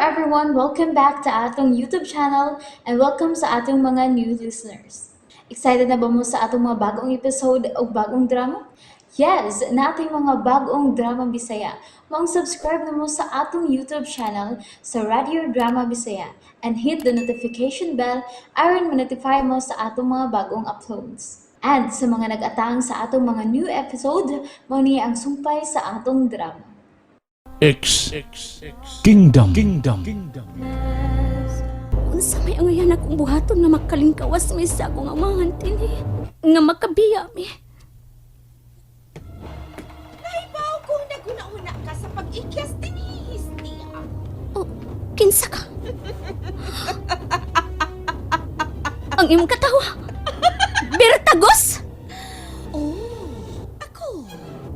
everyone! Welcome back to atong YouTube channel and welcome sa atong mga new listeners. Excited na ba mo sa atong mga bagong episode o bagong drama? Yes, na ating mga bagong drama Bisaya. Subscribe na mo sa atong YouTube channel sa Radio Drama Bisaya and hit the notification bell aron ma-notify mo sa atong mga bagong uploads. And sa mga nag-atang sa atong mga new episode, mo niya ang sumpay sa atong drama. X Kingdom. Unsa may angayan akong buhaton nga makalingkawas may sa akong amahan tini nga makabiya mi. Naibaw kung naguna-una ka sa pag-ikyas din Histia. O, kinsa ka? Ang imong katawa? Bertagos? Oh, ako.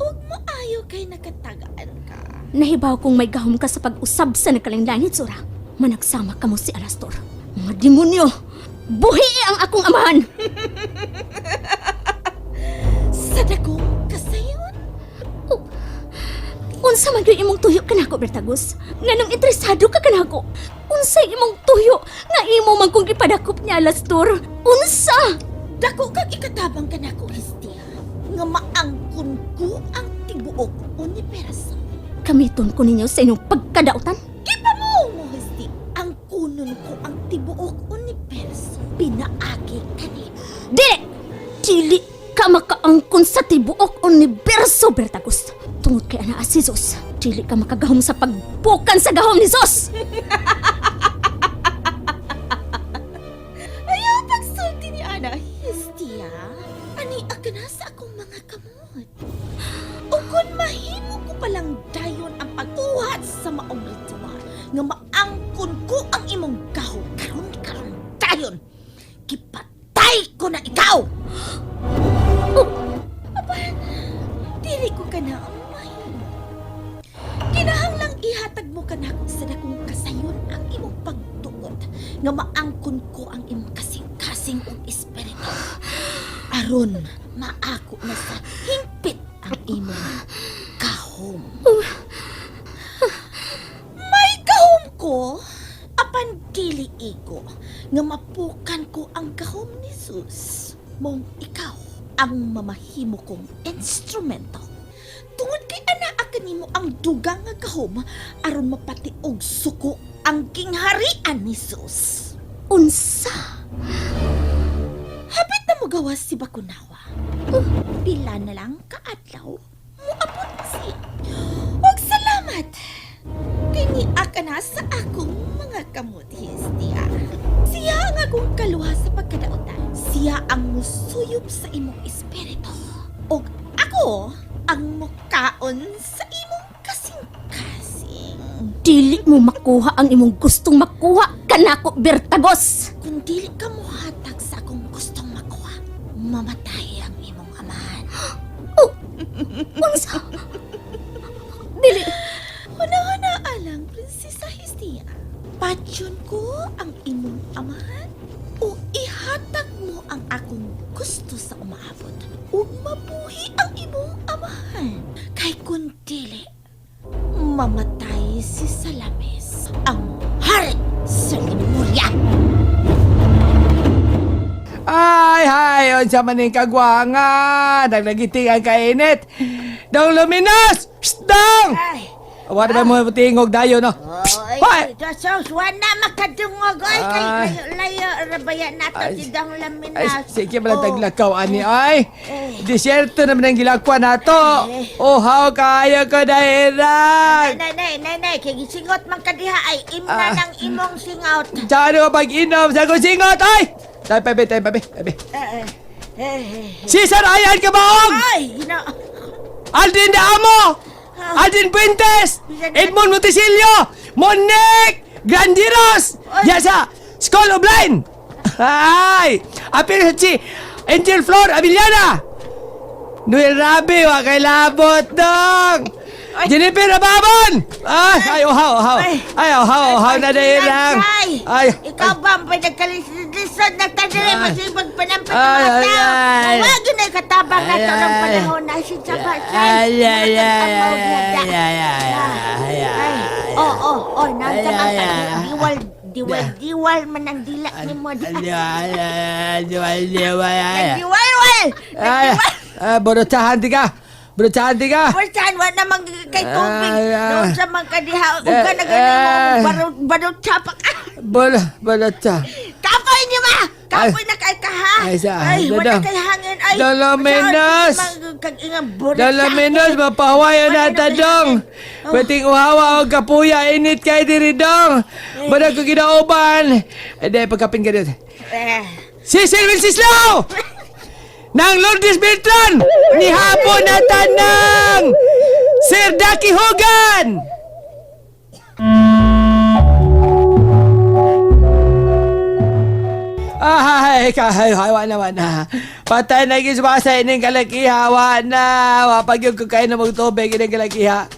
Huwag mo ayaw kay nakatagaan ka. Nahibaw kong may gahom ka sa pag-usab sa nakalindanit, Sura. Managsama ka mo si Alastor. Mga demonyo! Buhi ang akong amahan! Sa dagong kasayon? Unsa man yung imong tuyo kanako, Bertagos? Nganong interesado ka kanako? Unsa imong tuyo nga imo man kong ipadakop ni Alastor? Unsa? Dako kag ikatabang ka na ko, Histia. Nga maangkon ko ang tibuok universo. Kamiton ko ninyo sa inyong pagkadautan? Kita mo, Histia. Ang kunon ko ang tibuok universo. Pinaagi kanina. Di! Dili ka makaangkon sa tibuok universo, Bertagos. Tungod kay ana si Zeus, dili ka makagahom sa pagbukan sa gahom ni Zeus. Ayaw pagsulti ni Ana, Histia. Ani na sa akong mga kamot. O kung mahimo ko palang dayon ang pagbuhat sa maong ritual, nga maangkon ko ang imong gahom karon dayon, gipatay ko na ikaw! Aba, dili ko ka na ang mahimo. Kinahanglang ihatag mo ka na sa dakong kasayon ang imong pagtugot, nga maangkon ko ang imong kasing-kasing ug espiritu. Aron, maako na sa hingpit ang imong kahom. May kahom ko, apan dili iko, nga mapukan ko ang kahom ni Zeus. Mong ikaw ang mamahimo kong instrumento. Tungod kay ana kanimo ang dugang nga kahom aron mapatiog suko ang kingharian ni Zeus. Unsa? Hapit na mo gawas si Bakunawa. Pila na lang kaadlaw, muabot siya. Huwag salamat. Kiniak na sa akong mga kamot, Histia. Siya ang akong kaluha sa pagkadautan. Siya ang musuyop sa imong espiritu. O ako ang mukaon sa imong kasing-kasing. Dili mo makuha ang imong gustong makuha kanako, Bertagos. Kung dili ka muhatag sa akong gustong makuha, mamatay ang imong amahan. Unsa? Dili. Huna-huna alang, Prinsesa Histia. Patyon ko ang imong amahan o ihatag mo ang akong gusto sa umaabot o mabuhi ang imong amahan. Kay kung dili, mamatay si Salamis, ang hari sa Lemuria. Ay, unsa man ning kagwanga, naglagiting ang kainit. Dong luminos! Shh, dong! Ay! Wala ba mo tingog dayo, no? Hoy! Dasos, wala makadungog. Ay, kay Ay. layo-layo, rabayan nato Ay. si Dang Ay, Laminas. sige pala Oh. taglakaw, ani, ay. Disyerto naman ang gilakwa nato. Uhaw kayo ko dahirang. Nay, kay gisingot man ka diha ay imna Ah. ng imong singot. Tsano pag-inom sa kusingot, ay! Tayo, pabi. Cesar, ayan ka baong! Ay, Aldrin de Amo! Aldrin Puentes! Edmond Montesilio! Monique! Grandiros! Yasa! Skull O'Brien! Ay! Apil si Angel Flor Abiliana! Noel Rabi, wa kay labot dong! Jennifer, ababon! Ay, uhaw. Ay, uhaw na dahil lang. Ay, Ikaw ba ang pinagkalisod na tadali masipag panampit ng Ay, mga ay, tao? ay. Huwag yun ay katabang na ito ng Ay, panahon na si Sabasay. ay. Nasa Ay, mga ay. diwal man ang dila ni mo. Diwal. Nagdiwal! Borotsahan di ka. Porsan, wala namang kay tubig. Ay, ay. Noon sa mga kadiha, kung ka na ganun mo, barot sapak. Borotsa. Kapoy niyo ma! Kapoy na kay kaha! Ay, saan? Ay, wala Dada. kay hangin. Ay, Dalaminas! Kag-ingang burat Dalaminos, mapahawayan na tadong. Pwedeng uhawa o kapuya, init kay diri dong. Badag ko ginauban. Dahil pagkapin ka dito. Si Silvin Sislaw! Nang Lourdes Beltran! Ni hapon na tanang! Sir Daki Hogan! Ay, hawa na. Patay na gisbasa ining kalakiha, hawa na. Wapag yung kukain na magtubig ining kalakiha.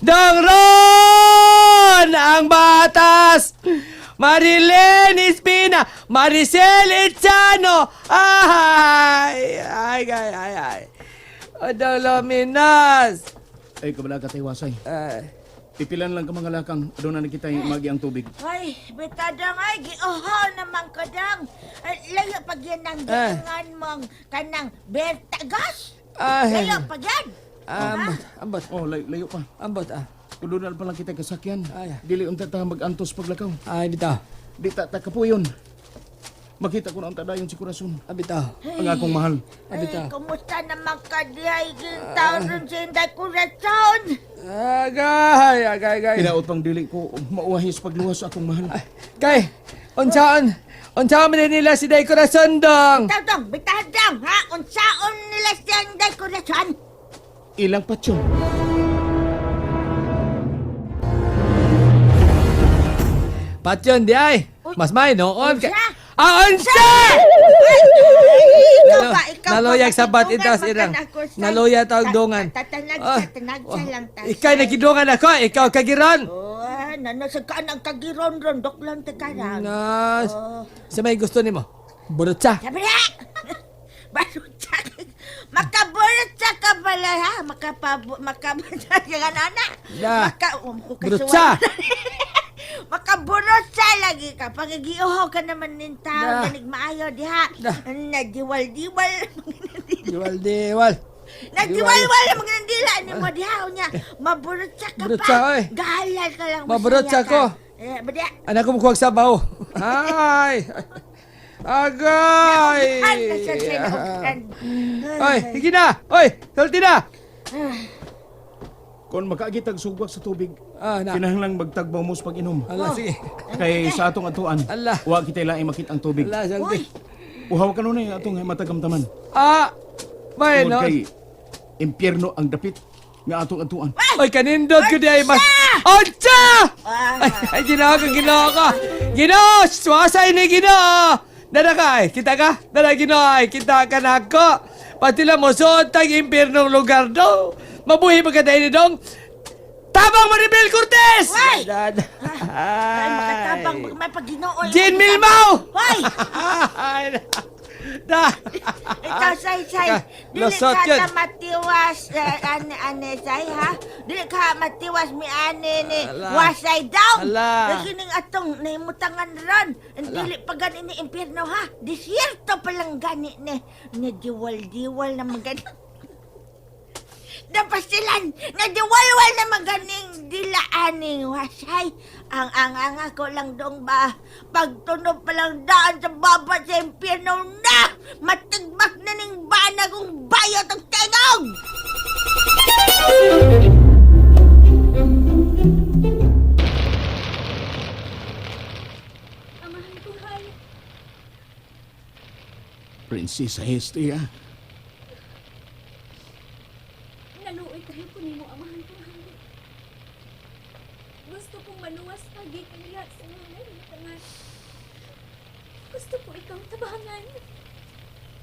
Dongron! Ang batas! Marilyn Espina! Maricel Echano! Ay! Odolominas! Ay, kabala ka tayo, Wasay. Ay. Pipilan lang ka mga lakang. Doon na nakita yung magi ang tubig. Ay, betadang ay, giohaw naman kadang. Layo pag yan ang Ah. giangan mong kanang bertagas. Ay. Layo pag yan. Ambot. Oh, layo pa. Ambot. Tudunal pa lang kita kasakyan. Ay. Dili unta ta mag-antos paglakaw. Ay, bitaw. Di ta kapuyon. Makita ko na ang tadayon si Corazon. Bitaw. Ang akong mahal. Ay, Abita. kumusta naman ka dihay gintaon ron sa inday kurasyon? Agay. Kinaot pang dili ko mauwahis pagluwas sa akong mahal. Kay, unsaon man nila si Day Corazon dong. Bitadang, ha? Unsaon nila sa inday kurasyon? Ilang patsyon. Patyon di ay. Mas may noon. Unsa? Unsa! Ikaw ba? Naloyag sa bat itas irang. Naloya tawag dongan. Tatanag lang ta. Ikay nagidungan ako, ikaw kagiron. Oh, nanasagkaan ang kagiron-ron. Doklang tekaran. Nas, Oh. sa may gusto nimo. Burutsa. Sabi na! Barutsak! Makaburutsa ka pala, ha? Makaburutsa ka na. Da. Burutsa. Makaburutsa lagi ka. Pag-iuhaw ka naman ng tao, Da. ganig maayo, diha. Da. Nadiwal-diwal. Diwal. Nagdiwal-wal ang mga nandila ni mo diha niya. Maburutsa ka Burutsa, pa. oy. Gahalal ka lang. Maburutsa masaya ka. ko. Badia. Anak ko mukhang sabaw. Ay! Agay! Naupuan ka siya sa naupuan. Oy, higi na! Oy, salti na! Kung makaagitag sugwak sa tubig, Na. kinahanglang magtagbaw mo sa pag-inom. Ala, sige. Kay sa atong atuan, Ala. wa kita laing makita ang tubig. Ala, salti. Uhaw ka nun atong matagamtaman. May, Tungod no? kay impyerno ang dapit nga atong atuan. Oy, kanindot ko di ay mas... Onsa! Ay, ginawa ka. Ginoo! Swasay ni Ginoo! Dada ka ay, kita ka? Dada Ginoo ay, kita ka na ako. Pati lang mo, suot tag impyernong lugar do. Mabuhi ba ka tayo ni Dong? Tabang Maribel Cortez! Why? Dada. Ay, makatabang may pag-ginoo. Jean Milmao! Hoy! Ay, da. Ikaw, say. Dili Lusot ka yun. ta matiwas, ane, say, ha? Dili ka matiwas mi ane ni Ala. wasay daw. Ala. Kining atong naimutangan ron. Dili pa gani ni impyerno, ha? Disyerto pa lang gani ni diwal-diwal na magani. Napasilan na diwalwal na maganing dilaaning wasay. Ang ako lang dong ba, pagtunog pa lang daan sa baba sa impyerno na, matigbak na ning bana kong bayot ang tenog! Amahan ko, hay. Prinsesa Hestia, Naluoy kayo ko nimo, amahan ko, hay. Gusto kong maluwas pagi kaniya sa mga ngayon. Gusto ko ikaw tabangan.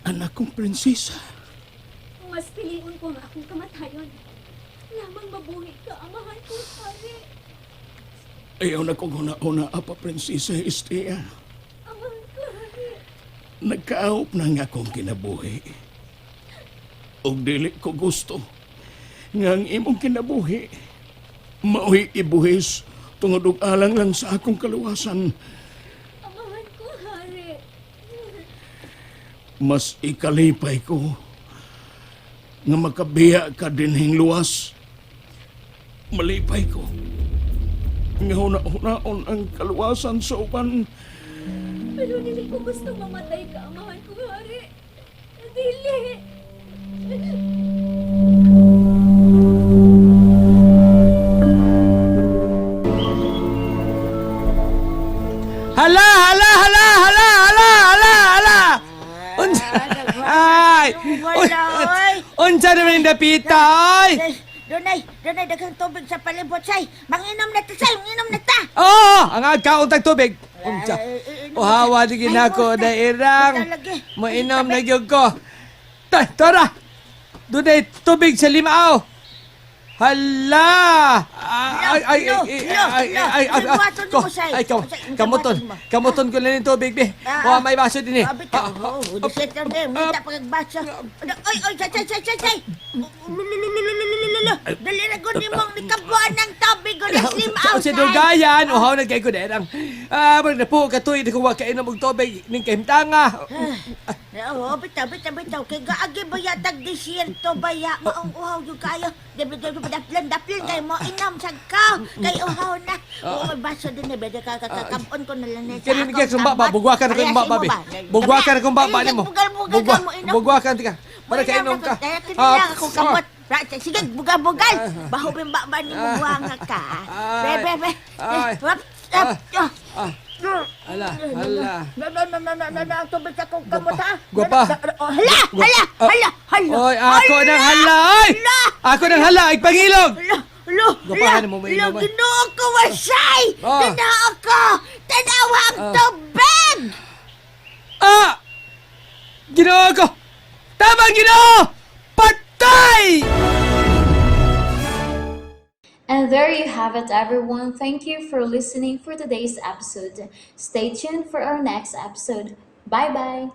anak kong prinsesa. Kung mas piliin ko nga akong kamatayon, Lamang mabuhi ka, amahan ko, hari. Ayaw na kong una-una apa Prinsesa Estea. Amahan ko, hari. Nagkaahop na nga akong kinabuhi. O dili ko gusto nga ang imong kinabuhi. Mauhi ibuhis tungod og alang lang sa akong kaluwasan. Amahan ko, hari. Mas ikalipay ko nga makabiya ka dinhing luwas. Malipay ko nga huna-hunaon ang kaluwasan sa uban. Pero dili ko gusto mamatay ka, amahan ko, hari. Dili. Hala, hala, hala, hala, hala, hala, hala. Unsa? Ay! Wala, oy. Unsa naman yung dapita, ay? Donay, daghang tubig sa palibot, say. Manginom na ta, say. Manginom na ta. Oo, ang agkaon tag tubig. Unsa? Uhawa di ginako na irang. Mainom na gyud ko. Tara! Dunay tubig sa limao. Hala! Kamuton ko lang yung tubig, be. O, may baso din eh. Diset lang din. Minta pagbaso. Oy, say. Dali na ko ni mong nikabuan ng tubig ko na slim out, Sa dugayan, uhaw na kay ko na irang. Marag na po, katuloy di ko wakainom og tubig. Ning kahimtanga. Oo, bitaw. Kay gaagi ba yatag disyerto ba ya? Maong uhaw yung kayo. Daplan kayo mo. Inam sa ka. Kay uhaw na. Oo, may baso din eh. Beda kakakabon ko na lang na sa Kani kay sumba ba, bugwakan akong baba, be. Bugwakan akong baba nimo. Bugal ka mo, inom. Bugwakan tika. Para kay inom ka. Kaya kinilang akong kamot. Sige, bugal. Baho bimba ni mo buhanga ka. Be. Hala. Ang tubig sa kong kamot, ha? Gwapa. Hala! Oy, ako nang hala, oy! Ako nang hala, ipangilog! Gapahan mo, mainom, eh. Ginoo ko, wasay! Ah. Ginoo ko! Tanawa ang tubig! Ginoo ko! Tamang ginoo! Patay! And there you have it, everyone. Thank you for listening for today's episode. Stay tuned for our next episode. Bye bye.